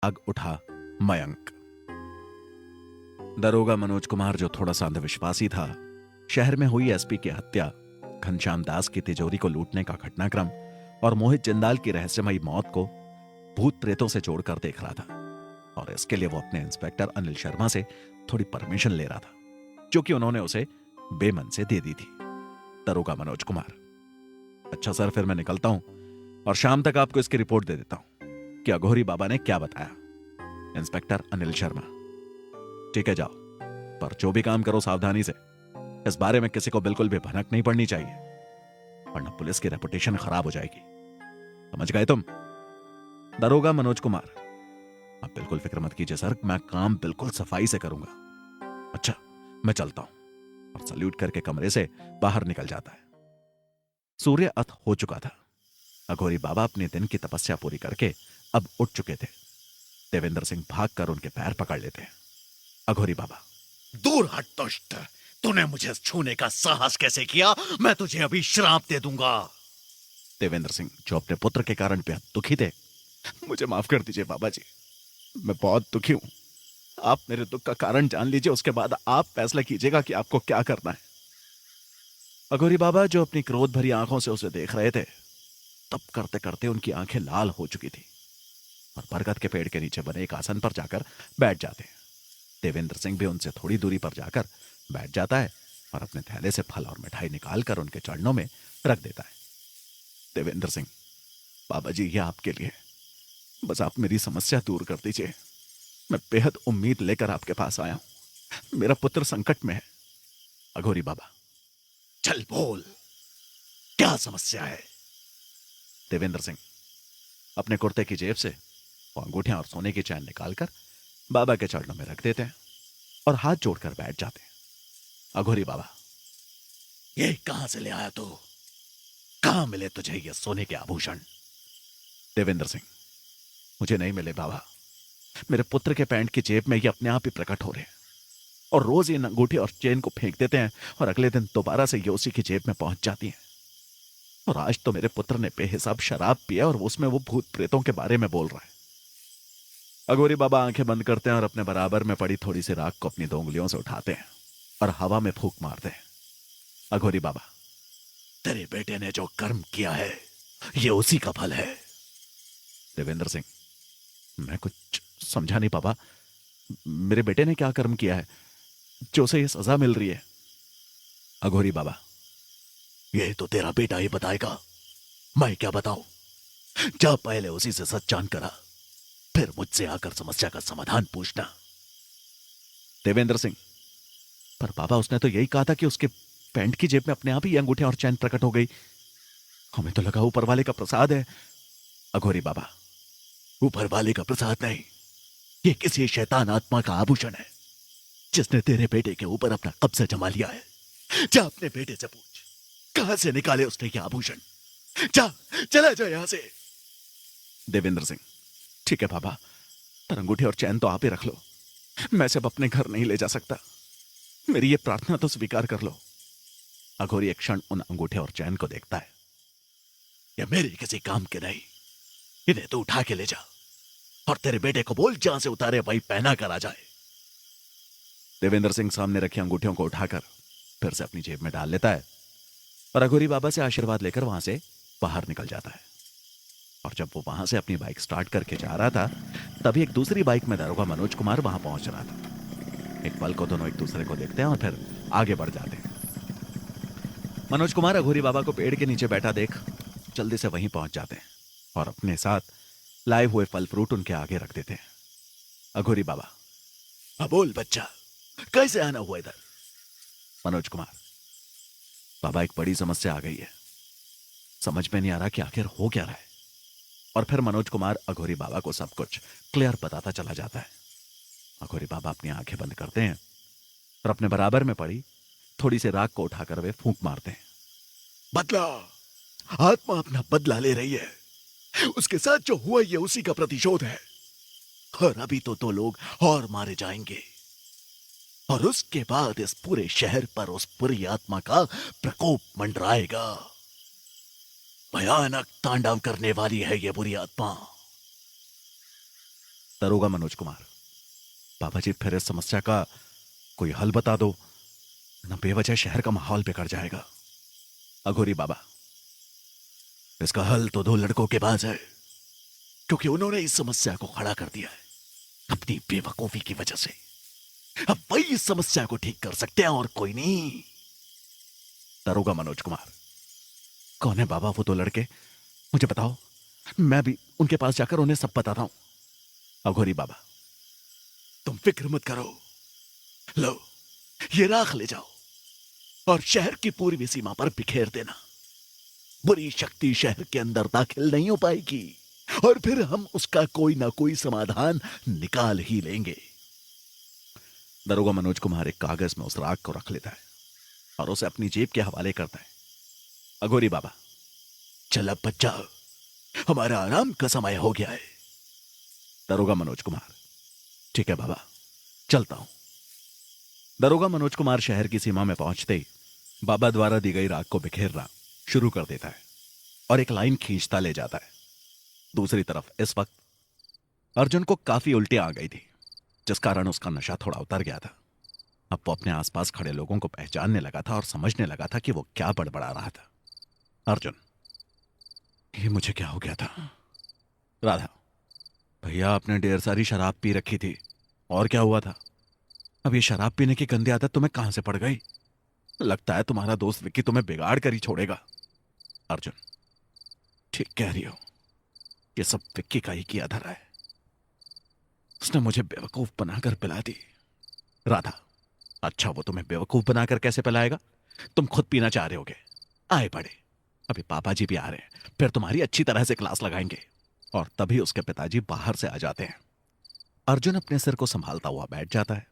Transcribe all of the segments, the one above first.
आग उठा मयंक। दरोगा मनोज कुमार, जो थोड़ा सा अंधविश्वासी था, शहर में हुई एसपी की हत्या, घनश्याम दास की तिजोरी को लूटने का घटनाक्रम और मोहित जिंदाल की रहस्यमयी मौत को भूत प्रेतों से जोड़कर देख रहा था। और इसके लिए वो अपने इंस्पेक्टर अनिल शर्मा से थोड़ी परमिशन ले रहा था, जो कि उन्होंने उसे बेमन से दे दी थी। दरोगा मनोज कुमार: अच्छा सर, फिर मैं निकलता हूं और शाम तक आपको इसकी रिपोर्ट दे देता हूं कि अघोरी बाबा ने क्या बताया। इंस्पेक्टर अनिल शर्मा: ठीक है, जाओ, पर जो भी काम करो सावधानी से। इस बारे में किसी को बिल्कुल भी भनक नहीं पड़नी चाहिए, वरना पुलिस की रेपुटेशन खराब हो जाएगी। समझ गए तुम? दरोगा मनोज कुमार: आप बिल्कुल फिक्र मत कीजिए सर, मैं काम बिल्कुल सफाई से करूंगा। अच्छा, मैं चलता हूं। और सल्यूट करके कमरे से बाहर निकल जाता है। सूर्य अस्त हो चुका था। अघोरी बाबा अपने दिन की तपस्या पूरी करके अब उठ चुके थे। देवेंद्र सिंह भागकर उनके पैर पकड़ लेते हैं। अघोरी बाबा: दूर हट दुष्ट! तूने मुझे छूने का साहस कैसे किया? मैं तुझे अभी श्राप दे दूंगा। देवेंद्र सिंह, जो अपने पुत्र के कारण बेहद दुखी थे: मुझे माफ कर दीजिए बाबा जी, मैं बहुत दुखी हूं। आप मेरे दुख का कारण जान लीजिए, उसके बाद आप फैसला कीजिएगा कि आपको क्या करना है। अघोरी बाबा, जो अपनी क्रोध भरी आंखों से उसे देख रहे थे, तब करते करते उनकी आंखें लाल हो चुकी थी और बरगद के पेड़ के नीचे बने एक आसन पर जाकर बैठ जाते हैं। देवेंद्र सिंह भी उनसे थोड़ी दूरी पर जाकर बैठ जाता है और अपने थैले से फल और मिठाई निकालकर उनके चरणों में रख देता है। देवेंद्र सिंह: बाबा जी, यह आपके लिए, बस आप मेरी समस्या दूर कर दीजिए। मैं बेहद उम्मीद लेकर आपके पास आया हूं, मेरा पुत्र संकट में है। अघोरी बाबा: चल बोल, क्या समस्या है? देवेंद्र सिंह अपने कुर्ते की जेब से वो अंगूठियां और सोने की चैन निकालकर बाबा के चरणों में रख देते हैं और हाथ जोड़कर बैठ जाते हैं। अघोरी बाबा: ये कहां से ले आया तू? कहां मिले तुझे ये सोने के आभूषण? देवेंद्र सिंह: मुझे नहीं मिले बाबा, मेरे पुत्र के पैंट की जेब में ये अपने आप ही प्रकट हो रहे हैं और रोज इन अंगूठी और चेन को फेंक देते हैं और अगले दिन दोबारा से ये उसी की जेब में पहुंच जाती हैं। और आज तो मेरे पुत्र ने बेहिसाब शराब पिया और उसमें वो भूत प्रेतों के बारे में बोल रहा है। अघोरी बाबा आंखें बंद करते हैं और अपने बराबर में पड़ी थोड़ी सी राख को अपनी 2 उंगलियों से उठाते हैं और हवा में फूंक मारते हैं। अघोरी बाबा: तेरे बेटे ने जो कर्म किया है, ये उसी का फल है। देवेंद्र सिंह: मैं कुछ समझा नहीं बाबा, मेरे बेटे ने क्या कर्म किया है जो उसे ये सजा मिल रही है? अघोरी बाबा: ये तो तेरा बेटा ही बताएगा, मैं क्या बताऊं? जा पहले उसी से सच जान करा, फिर मुझसे आकर समस्या का समाधान पूछना। देवेंद्र सिंह: पर बाबा, उसने तो यही कहा था कि उसके पैंट की जेब में अपने आप ही अंगूठियां और चैन प्रकट हो गई। हमें तो लगा ऊपर वाले का प्रसाद है। अघोरी बाबा: ऊपर वाले का प्रसाद नहीं, ये किसी शैतान आत्मा का आभूषण है, जिसने तेरे बेटे के ऊपर अपना कब्जा जमा लिया है। जा अपने बेटे से पूछ, कहां से निकाले उसने ये आभूषण। जा, चला जा यहां से। देवेंद्र सिंह: ठीक है बाबा, पर अंगूठी और चैन तो आप ही रख लो, मैं सब अपने घर नहीं ले जा सकता। मेरी ये प्रार्थना तो स्वीकार कर लो। अघोरी एक क्षण उन अंगूठे और चैन को देखता है। ये मेरे किसी काम के नहीं, इन्हें तो उठा के ले जा और तेरे बेटे को बोल जहां से उतारे वही पहना कर आ जाए। देवेंद्र सिंह सामने रखी अंगूठियों को उठाकर फिर से अपनी जेब में डाल लेता है और अघोरी बाबा से आशीर्वाद लेकर वहां से बाहर निकल जाता है। और जब वो वहां से अपनी बाइक स्टार्ट करके जा रहा था, तभी एक दूसरी बाइक में दरोगा मनोज कुमार वहां पहुंच रहा था। एक पल को दोनों एक दूसरे को देखते हैं और फिर आगे बढ़ जाते हैं। मनोज कुमार अघोरी बाबा को पेड़ के नीचे बैठा देख जल्दी से वहीं पहुंच जाते हैं और अपने साथ लाए हुए फल फ्रूट उनके आगे रख देते हैं। अघोरी बाबा: अब बोल बच्चा, कैसे आना हुआ इधर? मनोज कुमार: बाबा, एक बड़ी समस्या आ गई है, समझ में नहीं आ रहा कि आखिर हो क्या रहा है। और फिर मनोज कुमार अघोरी बाबा को सब कुछ क्लियर बताता चला जाता है। अघोरी बाबा अपनी आंखें बंद करते हैं और अपने बराबर में पड़ी थोड़ी सी राख को उठाकर वे फूंक मारते हैं। बदला, आत्मा अपना बदला ले रही है। उसके साथ जो हुआ ये उसी का प्रतिशोध है। और अभी तो 2 लोग और मारे जाएंगे और उसके बाद इस पूरे शहर पर उस बुरी आत्मा का प्रकोप मंडराएगा। भयानक तांडव करने वाली है ये बुरी आत्मा। दरोगा मनोज कुमार, पापा जी फिर इस समस्या का कोई हल बता दो, न बेवजह शहर का माहौल बिगड़ जाएगा। अघोरी बाबा, इसका हल तो दो लड़कों के पास है, क्योंकि उन्होंने इस समस्या को खड़ा कर दिया है अपनी बेवकूफी की वजह से। अब वही इस समस्या को ठीक कर सकते हैं और कोई नहीं। दरोगा मनोज कुमार, कौन है बाबा वो दो लड़के, मुझे बताओ, मैं भी उनके पास जाकर उन्हें सब बताता हूं। अघोरी बाबा, तुम फिक्र मत करो, लो ये राख ले जाओ और शहर की पूर्वी सीमा पर बिखेर देना। बुरी शक्ति शहर के अंदर दाखिल नहीं हो पाएगी और फिर हम उसका कोई ना कोई समाधान निकाल ही लेंगे। दरोगा मनोज कुमार एक कागज में उस राग को रख लेता है और उसे अपनी जेब के हवाले करता है। अघोरी बाबा, चल अब बच्चा, हमारा आराम का समय हो गया है। दरोगा मनोज कुमार, ठीक है बाबा, चलता हूं। दरोगा मनोज कुमार शहर की सीमा में पहुंचते ही बाबा द्वारा दी गई राग को बिखेरना शुरू कर देता है और एक लाइन खींचता ले जाता है। दूसरी तरफ इस वक्त अर्जुन को काफी उल्टी आ गई थी, जिस कारण उसका नशा थोड़ा उतर गया था। अब वो अपने आसपास खड़े लोगों को पहचानने लगा था और समझने लगा था कि वो क्या बड़बड़ा रहा था। अर्जुन, ये मुझे क्या हो गया था? राधा, भैया आपने ढेर सारी शराब पी रखी थी, और क्या हुआ था? अब ये शराब पीने की गंदी आदत तुम्हें कहां से पड़ गई? लगता है तुम्हारा दोस्त विक्की तुम्हें बिगाड़ कर ही छोड़ेगा। अर्जुन, ठीक कह रही हो, ये सब विक्की का ही किया धरा है, उसने मुझे बेवकूफ बनाकर पिला दी। राधा, अच्छा वो तुम्हें बेवकूफ बनाकर कैसे पिलाएगा? तुम खुद पीना चाह रहे होगे। आए पड़े, अभी पापा जी भी आ रहे हैं, फिर तुम्हारी अच्छी तरह से क्लास लगाएंगे। और तभी उसके पिताजी बाहर से आ जाते हैं। अर्जुन अपने सिर को संभालता हुआ बैठ जाता है।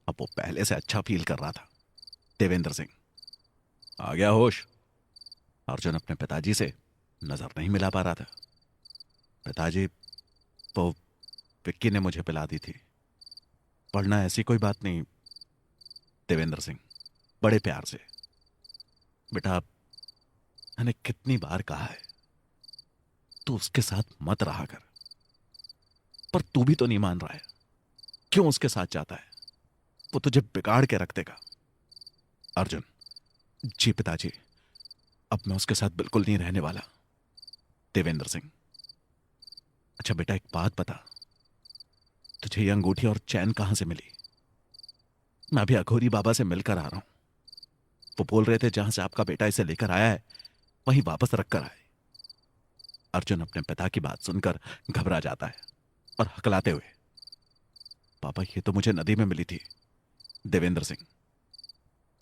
अब वो पहले से अच्छा फील कर रहा था। देवेंद्र सिंह, आ गया होश? अर्जुन अपने पिताजी से नजर नहीं मिला पा रहा था। पिताजी, वो विक्की ने मुझे पिला दी थी, पढ़ना ऐसी कोई बात नहीं। देवेंद्र सिंह बड़े प्यार से, बेटा मैंने कितनी बार कहा है तू उसके साथ मत रहा कर, पर तू भी तो नहीं मान रहा है। क्यों उसके साथ जाता है? वो तुझे बिगाड़ के रख देगा। अर्जुन, जी पिताजी, अब मैं उसके साथ बिल्कुल नहीं रहने वाला। देवेंद्र सिंह, अच्छा बेटा एक बात बता, तुझे ये अंगूठी और चैन कहां से मिली? मैं अभी अघोरी बाबा से मिलकर आ रहा हूं। वो बोल रहे थे जहां से आपका बेटा इसे लेकर आया है वहीं वापस रख कर आए। अर्जुन अपने पिता की बात सुनकर घबरा जाता है और हकलाते हुए, पापा ये तो मुझे नदी में मिली थी। देवेंद्र सिंह,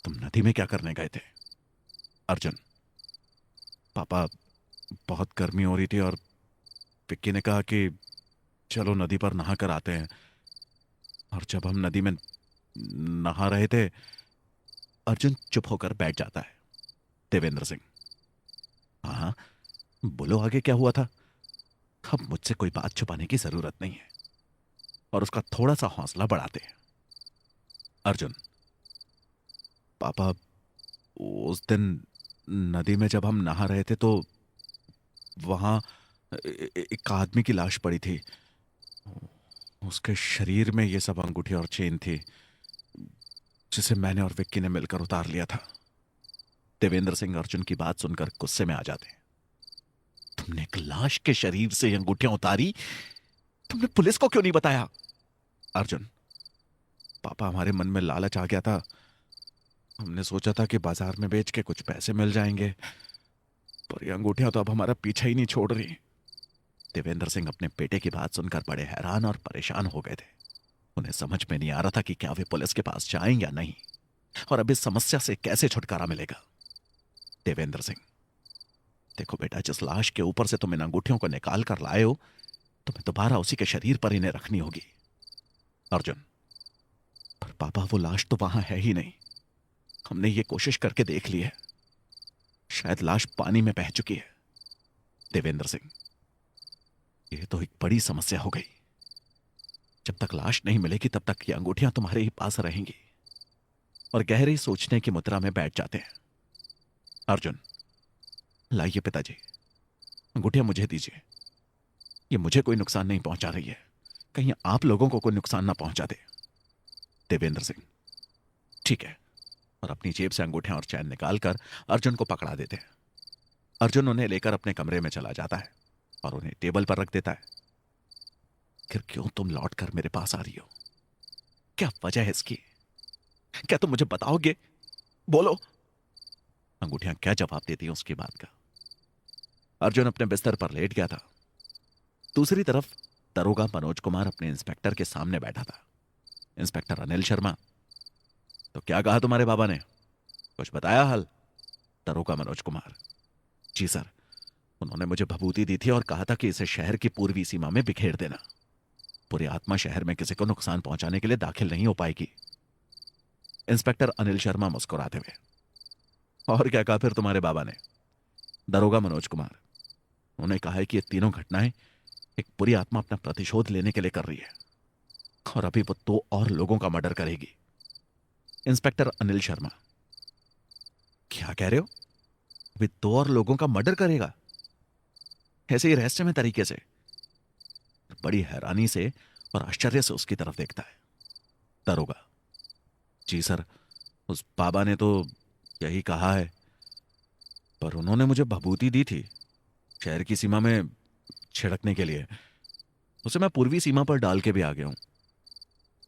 तुम नदी में क्या करने गए थे? अर्जुन, पापा बहुत गर्मी हो रही थी और विक्की ने कहा कि चलो नदी पर नहा कर आते हैं, और जब हम नदी में नहा रहे थे। अर्जुन चुप होकर बैठ जाता है। देवेंद्र सिंह, हाँ बोलो आगे क्या हुआ था? अब मुझसे कोई बात छुपाने की जरूरत नहीं है, और उसका थोड़ा सा हौसला बढ़ाते हैं। अर्जुन, पापा उस दिन नदी में जब हम नहा रहे थे तो वहां एक आदमी की लाश पड़ी थी। उसके शरीर में ये सब अंगूठी और चेन थी, जिसे मैंने और विक्की ने मिलकर उतार लिया था। देवेंद्र सिंह अर्जुन की बात सुनकर गुस्से में आ जाते हैं। तुमने एक लाश के शरीर से ये अंगूठियां उतारी? तुमने पुलिस को क्यों नहीं बताया? अर्जुन, पापा हमारे मन में लालच आ गया था, हमने सोचा था कि बाजार में बेच के कुछ पैसे मिल जाएंगे, पर ये अंगूठियां तो अब हमारा पीछा ही नहीं छोड़ रही। देवेंद्र सिंह अपने बेटे की बात सुनकर बड़े हैरान और परेशान हो गए थे। उन्हें समझ में नहीं आ रहा था कि क्या वे पुलिस के पास जाएं या नहीं, और अब इस समस्या से कैसे छुटकारा मिलेगा। देवेंद्र सिंह, देखो बेटा, जिस लाश के ऊपर से तुम इन अंगूठियों को निकाल कर लाए हो, तुम्हें दोबारा उसी के शरीर पर इन्हें रखनी होगी। अर्जुन, पर पापा वो लाश तो वहां है ही नहीं, हमने ये कोशिश करके देख ली है, शायद लाश पानी में बह चुकी है। देवेंद्र सिंह, यह तो एक बड़ी समस्या हो गई। जब तक लाश नहीं मिलेगी तब तक ये अंगूठियां तुम्हारे ही पास रहेंगी। और गहरी सोचने की मुद्रा में बैठ जाते हैं। अर्जुन, लाइए पिताजी, अंगूठियां मुझे दीजिए, ये मुझे कोई नुकसान नहीं पहुंचा रही है, कहीं आप लोगों को कोई नुकसान ना पहुंचा दे। देवेंद्र सिंह, ठीक है। और अपनी जेब से अंगूठियां और चैन निकालकर अर्जुन को पकड़ा देते हैं। अर्जुन उन्हें लेकर अपने कमरे में चला जाता है और उन्हें टेबल पर रख देता है। फिर क्यों तुम लौट कर मेरे पास आ रही हो? क्या वजह है इसकी? क्या तुम मुझे बताओगे? बोलो। अंगूठियां क्या जवाब देती हैं उसकी बात का? अर्जुन अपने बिस्तर पर लेट गया था। दूसरी तरफ दरोगा मनोज कुमार अपने इंस्पेक्टर के सामने बैठा था। इंस्पेक्टर अनिल शर्मा, तो क्या कहा तुम्हारे बाबा ने? कुछ बताया हाल? दरोगा मनोज कुमार, जी सर, उन्होंने मुझे भभूति दी थी और कहा था कि इसे शहर की पूर्वी सीमा में बिखेर देना। पूरी आत्मा शहर में किसी को नुकसान पहुंचाने के लिए दाखिल नहीं हो पाएगी। इंस्पेक्टर अनिल शर्मा मुस्कुराते हुए, और क्या कहा फिर तुम्हारे बाबा ने? दरोगा मनोज कुमार, उन्होंने कहा है कि ये तीनों घटनाएं एक बुरी आत्मा अपना प्रतिशोध लेने के लिए कर रही है और अभी वो 2 और लोगों का मर्डर करेगी। इंस्पेक्टर अनिल शर्मा, क्या कह रहे हो? अभी 2 और लोगों का मर्डर करेगा? ऐसे ही रहस्यमय तरीके से? बड़ी हैरानी से और आश्चर्य से उसकी तरफ देखता है। दरोगा, जी सर, उस बाबा ने तो यही कहा है, पर उन्होंने मुझे भभूति दी थी शहर की सीमा में छिड़कने के लिए। उसे मैं पूर्वी सीमा पर डाल के भी आ गया हूं।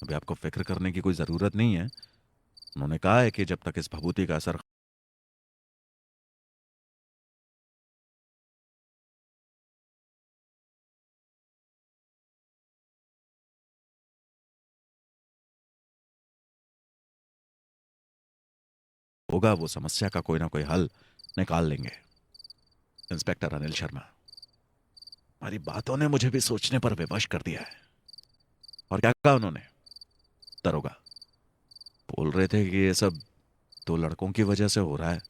अभी आपको फिक्र करने की कोई जरूरत नहीं है। उन्होंने कहा है कि जब तक इस भभूति का असर होगा, वो समस्या का कोई ना कोई हल निकाल लेंगे। इंस्पेक्टर अनिल शर्मा, हमारी बातों ने मुझे भी सोचने पर विवश कर दिया है। और क्या कहा उन्होंने? दरोगा, बोल रहे थे कि ये सब 2 लड़कों की वजह से हो रहा है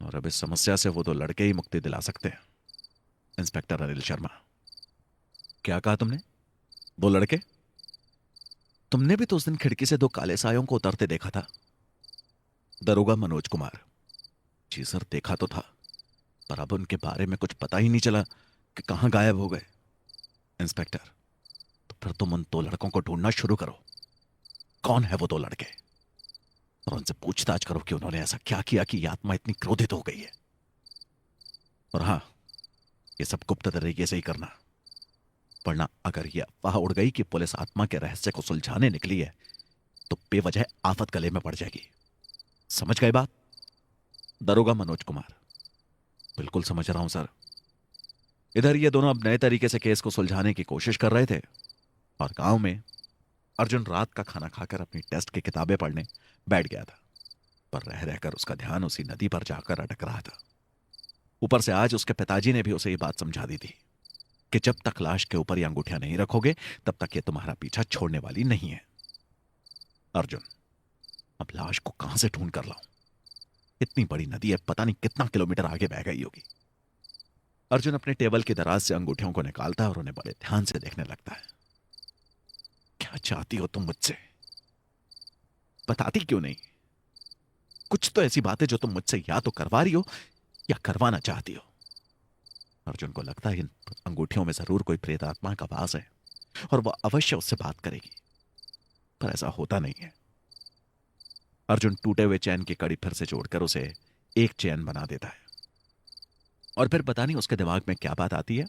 और अब इस समस्या से वो 2 लड़के ही मुक्ति दिला सकते हैं। इंस्पेक्टर अनिल शर्मा, क्या कहा तुमने? 2 लड़के? तुमने भी तो उस दिन खिड़की से 2 काले सायों को उतरते देखा था। दरोगा मनोज कुमार, जी सर, देखा तो था, पर अब उनके बारे में कुछ पता ही नहीं चला कि कहां गायब हो गए। इंस्पेक्टर, तो फिर तुम उन 2 लड़कों को ढूंढना शुरू करो। कौन है वो 2 लड़के? और उनसे पूछताछ करो कि उन्होंने ऐसा क्या किया कि ये आत्मा इतनी क्रोधित हो गई है। और हां, ये सब गुप्त तरीके से ही करना, वरना अगर यह अफवाह उड़ गई कि पुलिस आत्मा के रहस्य को सुलझाने निकली है तो बेवजह आफत गले में पड़ जाएगी। समझ गए बात? दरोगा मनोज कुमार, बिल्कुल समझ रहा हूं सर। इधर ये दोनों अब नए तरीके से केस को सुलझाने की कोशिश कर रहे थे और गांव में अर्जुन रात का खाना खाकर अपनी टेस्ट की किताबें पढ़ने बैठ गया था, पर रह रहकर उसका ध्यान उसी नदी पर जाकर अटक रहा था। ऊपर से आज उसके पिताजी ने भी उसे ये बात समझा दी थी कि जब तक लाश के ऊपर ये अंगूठियां नहीं रखोगे तब तक ये तुम्हारा पीछा छोड़ने वाली नहीं है। अर्जुन, अब लाश को कहां से ढूंढ कर लाऊं? इतनी बड़ी नदी है, पता नहीं कितना किलोमीटर आगे बह गई होगी। अर्जुन अपने टेबल की दराज से अंगूठियों को निकालता है और उन्हें बड़े ध्यान से देखने लगता है। क्या चाहती हो तुम मुझसे? बताती क्यों नहीं? कुछ तो ऐसी बात है जो तुम मुझसे या तो करवा रही हो या करवाना चाहती हो। अर्जुन को लगता है इन अंगूठियों में जरूर कोई प्रेतात्मा का वास है और वह अवश्य उससे बात करेगी, पर ऐसा होता नहीं है। अर्जुन टूटे हुए चैन की कड़ी फिर से जोड़कर उसे एक चैन बना देता है और फिर पता नहीं उसके दिमाग में क्या बात आती है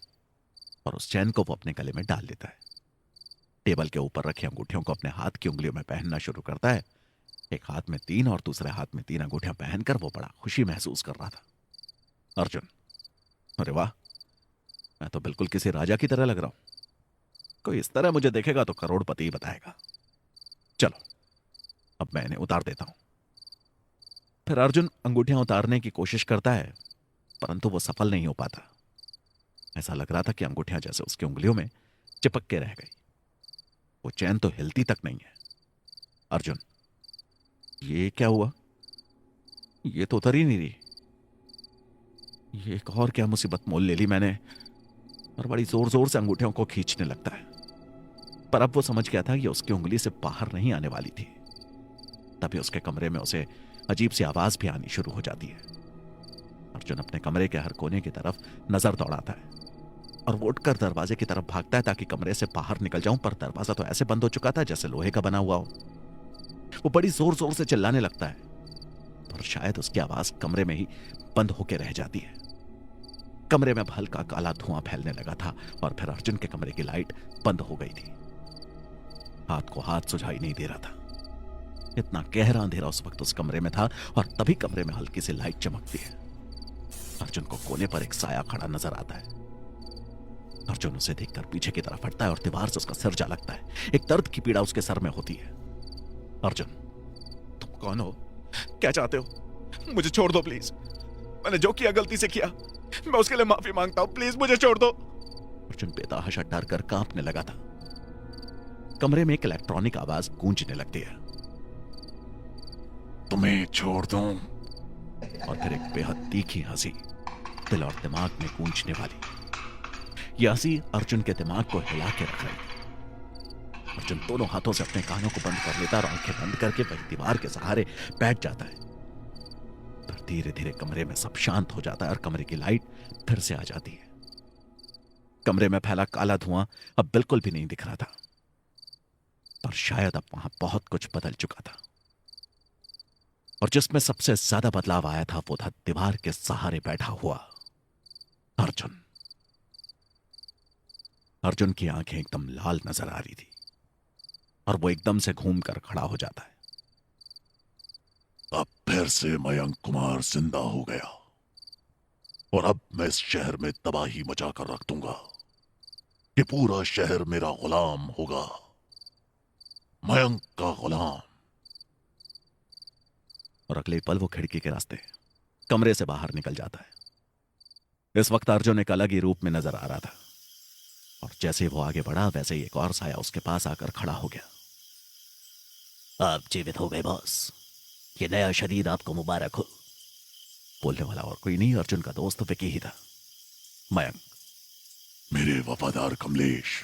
और उस चैन को वो अपने गले में डाल देता है। टेबल के ऊपर रखी अंगूठियों को अपने हाथ की उंगलियों में पहनना शुरू करता है। एक हाथ में 3 और दूसरे हाथ में 3 अंगूठियां पहनकर वो बड़ा खुशी महसूस कर रहा था। अर्जुन, अरे वाह, मैं तो बिल्कुल किसी राजा की तरह लग रहा हूं। कोई इस तरह मुझे देखेगा तो करोड़पति ही बताएगा। चलो, अब मैं इन्हें उतार देता हूं। फिर अर्जुन अंगूठियां उतारने की कोशिश करता है, परंतु वो सफल नहीं हो पाता। ऐसा लग रहा था कि अंगूठियां जैसे उसकी उंगलियों में चिपक के रह गई। वो चैन तो हिलती तक नहीं है। अर्जुन, ये क्या हुआ? ये तो उतर ही नहीं रही। ये एक और क्या मुसीबत मोल ले ली मैंने? और बड़ी जोर जोर से अंगूठियों को खींचने लगता है, पर अब वो समझ गया था कि उसकी उंगली से बाहर नहीं आने वाली थी। तभी उसके कमरे में उसे अजीब सी आवाज भी आनी शुरू हो जाती है। अर्जुन अपने कमरे के हर कोने की तरफ नजर दौड़ाता है, और वो उठकर दरवाजे की तरफ भागता है ताकि कमरे से बाहर निकल जाऊं, पर दरवाजा तो ऐसे बंद हो चुका था जैसे लोहे का बना हुआ हो। वो बड़ी जोर जोर से चिल्लाने लगता है, पर शायद उसकी आवाज कमरे में ही बंद होकर रह जाती है। कमरे में हल्का काला धुआं फैलने लगा था और फिर अर्जुन के कमरे की लाइट बंद हो गई थी। हाथ को हाथ सुझाई नहीं दे रहा था। इतना गहरा अंधेरा उस वक्त उस कमरे में था और तभी कमरे में हल्की सी लाइट चमकती है। अर्जुन को कोने पर एक साया खड़ा नजर आता है। अर्जुन उसे देखकर पीछे की तरफ हटता है और दीवार से उसका सिर जा लगता है। एक दर्द की पीड़ा उसके सर में होती है। अर्जुन, तुम कौन हो? क्या चाहते हो? मुझे छोड़ दो प्लीज। मैंने जो किया गलती से किया, मैं उसके लिए माफी मांगता हूं। प्लीज मुझे छोड़ दो। अर्जुन बेतहाशा डर कर कांपने लगा था। कमरे में एक इलेक्ट्रॉनिक आवाज गूंजने लगती है। तुम्हें छोड़ दूं? और फिर एक बेहद तीखी हंसी दिल और दिमाग में गूंजने वाली। यह हंसी अर्जुन के दिमाग को हिला के रख रही। अर्जुन दोनों हाथों से अपने कानों को बंद कर लेता और आंखें बंद करके वही दीवार के सहारे बैठ जाता है। फिर धीरे धीरे कमरे में सब शांत हो जाता है और कमरे की लाइट फिर से आ जाती है। कमरे में फैला काला धुआं अब बिल्कुल भी नहीं दिख रहा था, पर शायद अब वहां बहुत कुछ बदल चुका था। और जिसमें सबसे ज्यादा बदलाव आया था वो था दीवार के सहारे बैठा हुआ अर्जुन। अर्जुन की आंखें एकदम लाल नजर आ रही थी और वो एकदम से घूमकर खड़ा हो जाता है। अब फिर से मयंक कुमार जिंदा हो गया और अब मैं इस शहर में तबाही मचा कर रख दूंगा। ये पूरा शहर मेरा गुलाम होगा, मयंक का गुलाम। और अगले पल वो खिड़की के रास्ते कमरे से बाहर निकल जाता है। इस वक्त अर्जुन एक अलग ही रूप में नजर आ रहा था और जैसे वो आगे बढ़ा वैसे ही एक और साया उसके पास आकर खड़ा हो गया। आप जीवित हो गए बॉस, ये नया शरीर आपको मुबारक हो। बोलने वाला और कोई नहीं, अर्जुन का दोस्त विकी ही था, मयंक। मेरे वफादार कमलेश,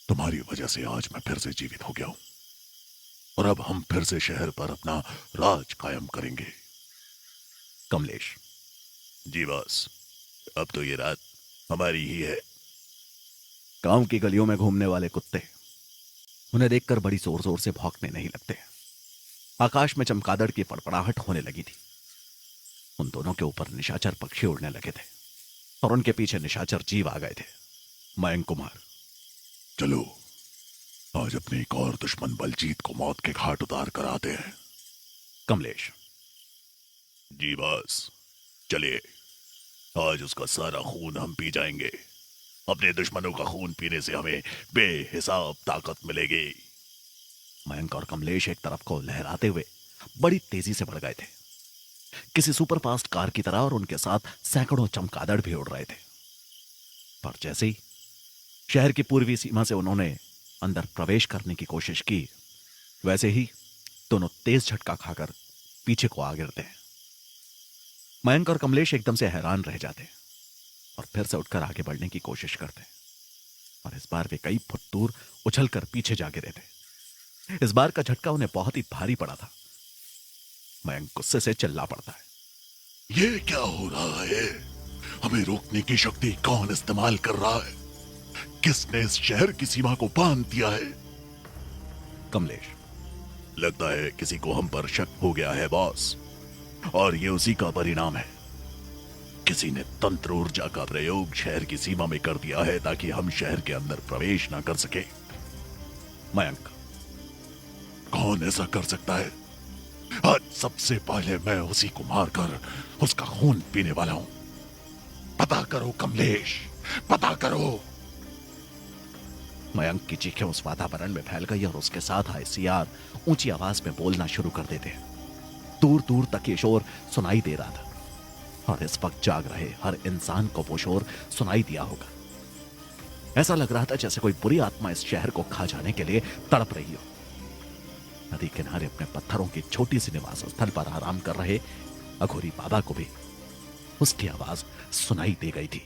तुम्हारी वजह से आज मैं फिर से जीवित हो गया हूं और अब हम फिर से शहर पर अपना राज कायम करेंगे। कमलेश, जी बॉस, अब तो ये रात हमारी ही है। गांव की गलियों में घूमने वाले कुत्ते उन्हें देखकर बड़ी जोर जोर से भौंकने नहीं लगते। आकाश में चमगादड़ की फड़फड़ाहट होने लगी थी। उन दोनों के ऊपर निशाचर पक्षी उड़ने लगे थे और उनके पीछे निशाचर जीव आ गए थे। मयंक कुमार, चलो आज अपने एक और दुश्मन बलजीत को मौत के घाट उतार कर आते हैं। कमलेश, जी बॉस, चलिए आज उसका सारा खून हम पी जाएंगे। अपने दुश्मनों का खून पीने से हमें बेहिसाब ताकत मिलेगी। मयंक और कमलेश एक तरफ को लहराते हुए बड़ी तेजी से बढ़ गए थे, किसी सुपरफास्ट कार की तरह, और उनके साथ सैकड़ों चमगादड़ भी उड़ रहे थे। पर जैसे ही शहर की पूर्वी सीमा से उन्होंने अंदर प्रवेश करने की कोशिश की, वैसे ही दोनों तेज झटका खाकर पीछे को आ गिरते हैं। मयंक और कमलेश एकदम से हैरान रह जाते हैं और फिर से उठकर आगे बढ़ने की कोशिश करते हैं, और इस बार वे कई फुट दूर उछलकर पीछे जा गिरे थे। इस बार का झटका उन्हें बहुत ही भारी पड़ा था। मयंक गुस्से से चिल्ला पड़ता है, ये क्या हो रहा है? हमें रोकने की शक्ति कौन इस्तेमाल कर रहा है? किसने इस शहर की सीमा को बांध दिया है? कमलेश, लगता है किसी को हम पर शक हो गया है बॉस, और ये उसी का परिणाम है। किसी ने तंत्र ऊर्जा का प्रयोग शहर की सीमा में कर दिया है ताकि हम शहर के अंदर प्रवेश ना कर सके। मयंक, कौन ऐसा कर सकता है? आज सबसे पहले मैं उसी को मारकर उसका खून पीने वाला हूं। पता करो कमलेश, पता करो। मयंक की चीखें उस वातावरण में फैल गई और उसके साथ आए सियार ऊंची आवाज में बोलना शुरू कर देते हैं। दूर दूर तक ये शोर सुनाई दे रहा था और इस वक्त जाग रहे हर इंसान को वो शोर सुनाई दिया होगा। ऐसा लग रहा था जैसे कोई बुरी आत्मा इस शहर को खा जाने के लिए तड़प रही हो। नदी किनारे अपने पत्थरों की छोटी सी निवास स्थल पर आराम कर रहे अघोरी बाबा को भी उसकी आवाज सुनाई दे गई थी।